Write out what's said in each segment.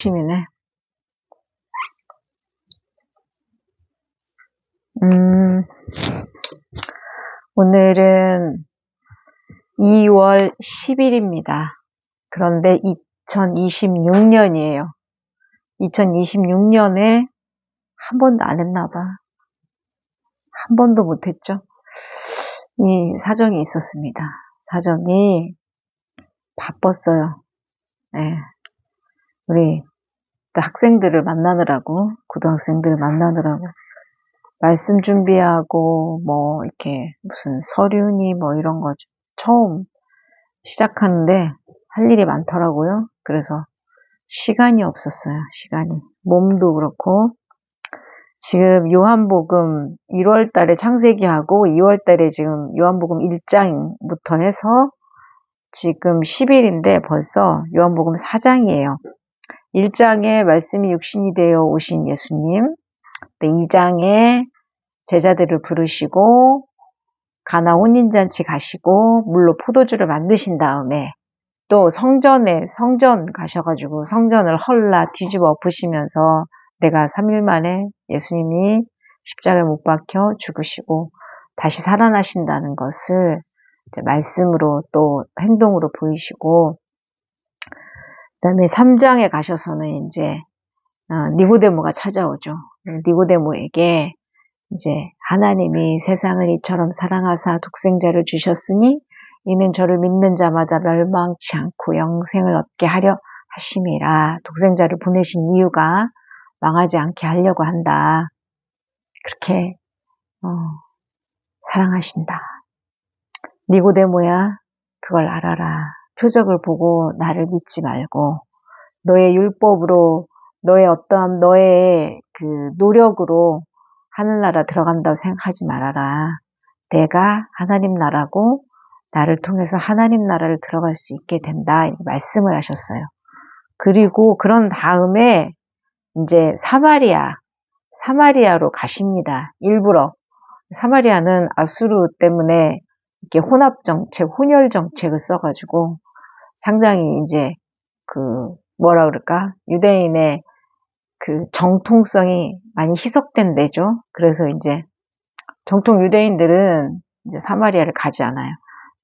심이네. 오늘은 2월 10일입니다. 그런데 2026년이에요. 2026년에 한 번도 안 했나 봐. 한 번도 못 했죠. 이 사정이 있었습니다. 사정이 바빴어요. 네. 우리 학생들을 만나느라고, 고등학생들을 만나느라고, 말씀 준비하고, 뭐, 이렇게, 무슨 서류니, 뭐, 이런 거 처음 시작하는데, 할 일이 많더라고요. 그래서, 시간이 없었어요. 시간이. 몸도 그렇고, 지금 요한복음 1월 달에 창세기하고, 2월 달에 지금 요한복음 1장부터 해서, 지금 10일인데 벌써 요한복음 4장이에요. 1장에 말씀이 육신이 되어 오신 예수님, 2장에 제자들을 부르시고 가나 혼인잔치 가시고 물로 포도주를 만드신 다음에 또 성전 가셔가지고 성전을 헐라 뒤집어 엎으시면서 내가 3일 만에 예수님이 십자가에 못 박혀 죽으시고 다시 살아나신다는 것을 이제 말씀으로 또 행동으로 보이시고, 그다음에 3장에 가셔서는 이제 니고데모가 찾아오죠. 니고데모에게 이제 하나님이 세상을 이처럼 사랑하사 독생자를 주셨으니 이는 저를 믿는 자마다 멸망치 않고 영생을 얻게 하려 하심이라. 독생자를 보내신 이유가 망하지 않게 하려고 한다. 그렇게 사랑하신다. 니고데모야, 그걸 알아라. 표적을 보고 나를 믿지 말고 너의 율법으로, 너의 그 노력으로 하늘나라 들어간다고 생각하지 말아라. 내가 하나님 나라고 나를 통해서 하나님 나라를 들어갈 수 있게 된다. 이렇게 말씀을 하셨어요. 그리고 그런 다음에 이제 사마리아로 가십니다. 일부러. 사마리아는 아수르 때문에 이렇게 혼혈 정책을 써가지고 상당히 이제 뭐라 그럴까? 유대인의 그 정통성이 많이 희석된 데죠. 그래서 이제 정통 유대인들은 이제 사마리아를 가지 않아요.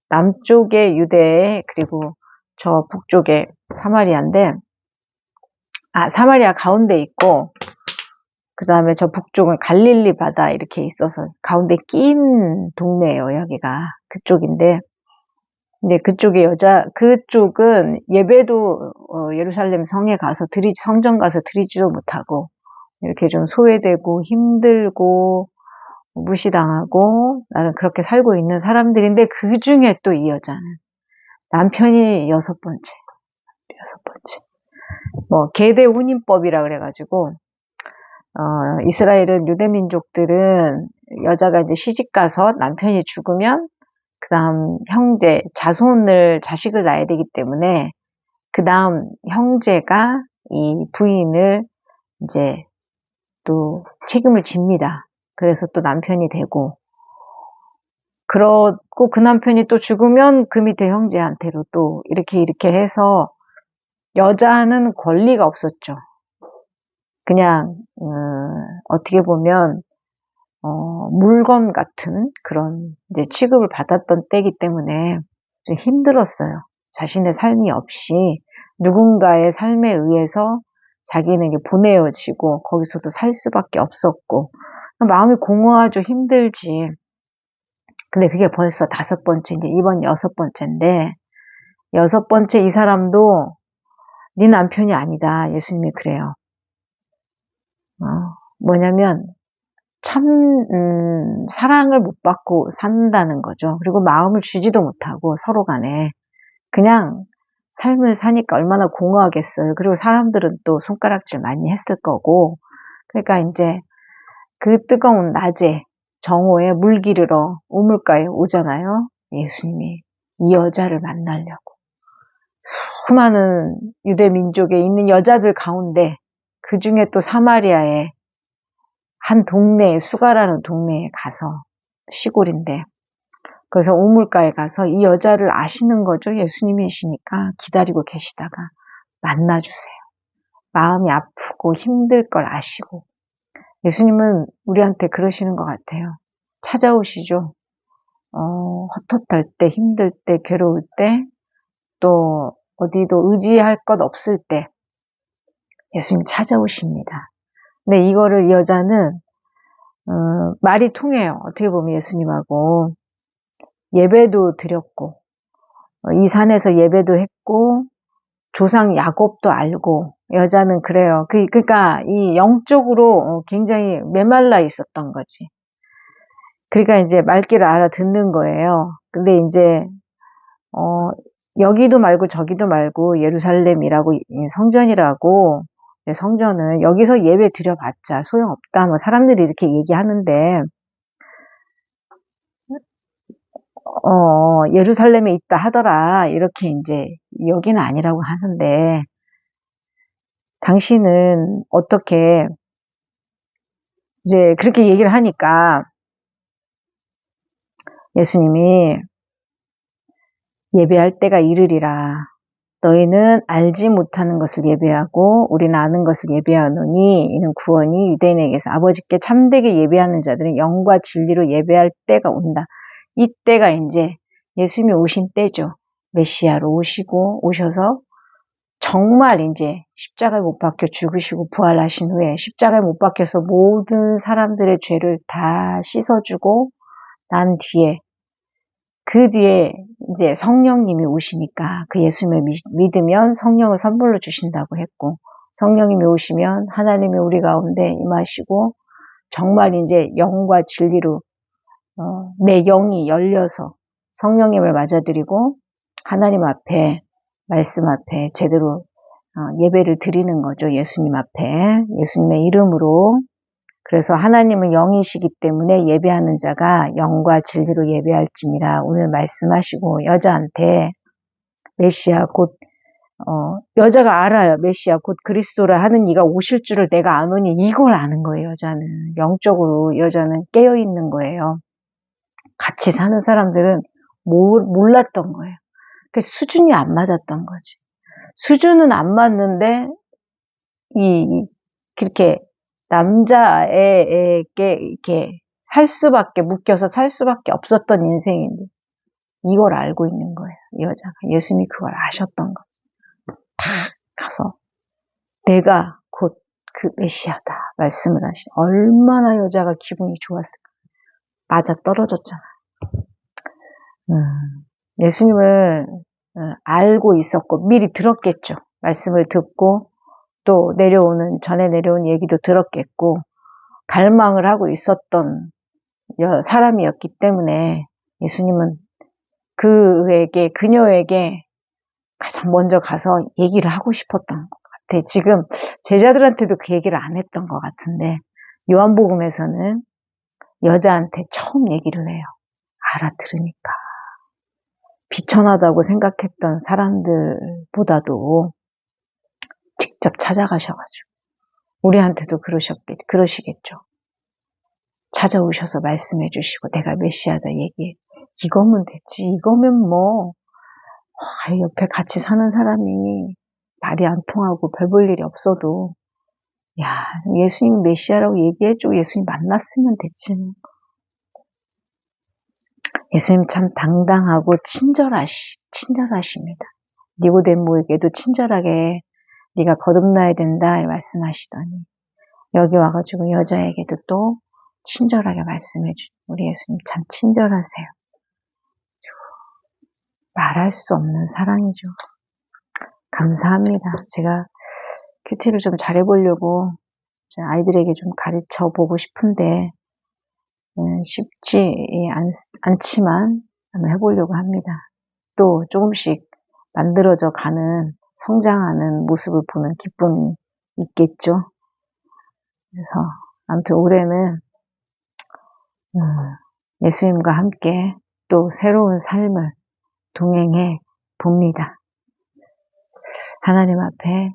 남쪽의 유대, 그리고 저 북쪽의 사마리아인데, 사마리아 가운데 있고, 그 다음에 저 북쪽은 갈릴리 바다 이렇게 있어서 가운데 낀 동네예요, 여기가. 그쪽인데, 이제 그쪽은 예배도 예루살렘 성에 가서 성전 가서 드리지도 못하고, 이렇게 좀 소외되고 힘들고 무시당하고 나는 그렇게 살고 있는 사람들인데, 그 중에 또 이 여자는 남편이 여섯 번째. 뭐 계대 혼인법이라 그래가지고 이스라엘은 유대 민족들은 여자가 이제 시집 가서 남편이 죽으면 그 다음 형제, 자식을 낳아야 되기 때문에 그 다음 형제가 이 부인을 이제 또 책임을 집니다. 그래서 또 남편이 되고, 그러고 그 남편이 또 죽으면 그 밑에 형제한테로 또 이렇게 해서 여자는 권리가 없었죠. 그냥 어떻게 보면 물건 같은 그런 이제 취급을 받았던 때이기 때문에 좀 힘들었어요. 자신의 삶이 없이 누군가의 삶에 의해서 자기는 이게 보내어지고 거기서도 살 수밖에 없었고 마음이 공허하죠. 힘들지. 근데 그게 벌써 5번째, 이제 이번 6번째인데, 6번째 이 사람도 네 남편이 아니다. 예수님이 그래요. 뭐냐면 참 사랑을 못 받고 산다는 거죠. 그리고 마음을 주지도 못하고 서로 간에 그냥 삶을 사니까 얼마나 공허하겠어요. 그리고 사람들은 또 손가락질 많이 했을 거고, 그러니까 이제 그 뜨거운 낮에 정오에 물 기르러 우물가에 오잖아요. 예수님이 이 여자를 만나려고. 수많은 유대 민족에 있는 여자들 가운데 그 중에 또 사마리아의 한 동네에, 수가라는 동네에 가서, 시골인데, 그래서 우물가에 가서 이 여자를 아시는 거죠. 예수님이시니까 기다리고 계시다가 만나주세요. 마음이 아프고 힘들 걸 아시고 예수님은 우리한테 그러시는 것 같아요. 찾아오시죠. 헛헛할 때, 힘들 때, 괴로울 때, 또 어디도 의지할 것 없을 때 예수님 찾아오십니다. 근데 이거를 이 여자는 말이 통해요. 어떻게 보면 예수님하고 예배도 드렸고 이 산에서 예배도 했고 조상 야곱도 알고 여자는 그래요. 그러니까 이 영적으로 굉장히 메말라 있었던 거지. 그러니까 이제 말귀를 알아듣는 거예요. 근데 이제 여기도 말고 저기도 말고 예루살렘이라고 성전이라고 성전은 여기서 예배 드려봤자 소용없다. 뭐 사람들이 이렇게 얘기하는데 예루살렘에 있다 하더라. 이렇게 이제 여기는 아니라고 하는데 당신은 어떻게 이제 그렇게 얘기를 하니까 예수님이 예배할 때가 이르리라. 너희는 알지 못하는 것을 예배하고 우리는 아는 것을 예배하노니 이는 구원이 유대인에게서 아버지께 참되게 예배하는 자들은 영과 진리로 예배할 때가 온다. 이 때가 이제 예수님이 오신 때죠. 메시아로 오셔서 정말 이제 십자가에 못 박혀 죽으시고 부활하신 후에 십자가에 못 박혀서 모든 사람들의 죄를 다 씻어주고 난 뒤에 그 뒤에 이제 성령님이 오시니까 그 예수님을 믿으면 성령을 선물로 주신다고 했고 성령님이 오시면 하나님이 우리 가운데 임하시고 정말 이제 영과 진리로 내 영이 열려서 성령님을 맞아들이고 하나님 앞에 말씀 앞에 제대로 예배를 드리는 거죠. 예수님 앞에 예수님의 이름으로. 그래서 하나님은 영이시기 때문에 예배하는 자가 영과 진리로 예배할지니라 오늘 말씀하시고 여자한테 메시아 곧 여자가 알아요. 메시아 곧 그리스도라 하는 이가 오실 줄을 내가 아노니 이걸 아는 거예요. 여자는 영적으로 여자는 깨어 있는 거예요. 같이 사는 사람들은 몰랐던 거예요. 그래서 수준이 안 맞았던 거지. 수준은 안 맞는데 그렇게 남자에게 이렇게 묶여서 살 수밖에 없었던 인생인데 이걸 알고 있는 거예요. 이 여자가. 예수님이 그걸 아셨던 거예요. 다 가서 내가 곧 그 메시아다 말씀을 하신. 얼마나 여자가 기분이 좋았을까. 맞아 떨어졌잖아. 예수님을 알고 있었고 미리 들었겠죠. 말씀을 듣고 또 전에 내려온 얘기도 들었겠고 갈망을 하고 있었던 사람이었기 때문에 예수님은 그녀에게 가장 먼저 가서 얘기를 하고 싶었던 것 같아. 지금 제자들한테도 그 얘기를 안 했던 것 같은데 요한복음에서는 여자한테 처음 얘기를 해요. 알아들으니까. 비천하다고 생각했던 사람들보다도 직접 찾아가셔가지고 우리한테도 그러시겠죠. 찾아오셔서 말씀해 주시고 내가 메시아다 얘기해. 이거면 됐지. 이거면 뭐 옆에 같이 사는 사람이 말이 안 통하고 별 볼 일이 없어도 야 예수님 메시아라고 얘기해주고 예수님 만났으면 됐지. 예수님 참 당당하고 친절하십니다. 니고데모에게도 친절하게 네가 거듭나야 된다 말씀하시더니 여기 와가지고 여자에게도 또 친절하게 말씀해주니 우리 예수님 참 친절하세요. 말할 수 없는 사랑이죠. 감사합니다. 제가 큐티를 좀 잘해보려고 아이들에게 좀 가르쳐 보고 싶은데 쉽지 않지만 한번 해보려고 합니다. 또 조금씩 만들어져 가는 성장하는 모습을 보는 기쁨이 있겠죠. 그래서 아무튼 올해는 예수님과 함께 또 새로운 삶을 동행해 봅니다. 하나님 앞에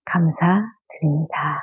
감사드립니다.